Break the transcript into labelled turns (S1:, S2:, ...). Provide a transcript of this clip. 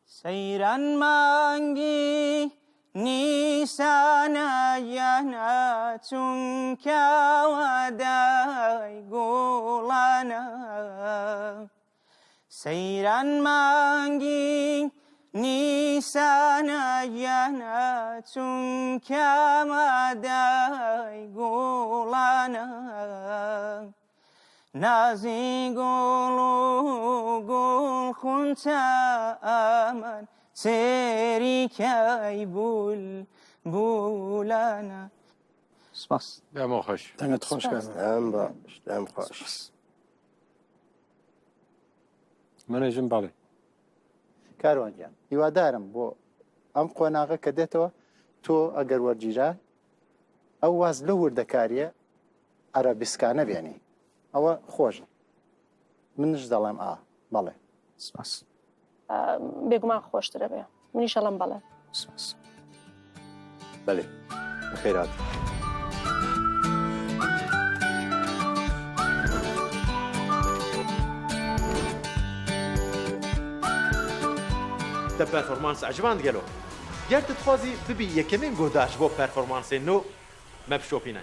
S1: سيرا مانجي نيسانا يناتك وداي قولانا سيرا مانجي نيسانا يناتك وداي قولانا نازي قولو قول خنت آمن سيري كاي بولانا سپاس.
S2: دم خوش.
S3: دمت خوش کردم.
S4: دم خوش.
S2: من جم باڵێ.
S3: کاروانجان هیوادارم بۆ ئەم قۆناغە کە دێتەوە تۆ ئەگەر وەرگیرە ئەو واز لە وردەکاریە عەرەبیسکانە بێنی ئەوە خۆشە منش دەڵێم بەڵێ
S1: سپاس.
S5: بێگومان خۆشترە بێ منیش ئەڵێم بەڵێ.
S1: سپاس.
S4: بەڵێ بەخێرات.
S6: ده پرفورمانس عجبان گلو. گرت تخوازی ببی یکمین گوداش با پرفورمانس نو مبشوپینه.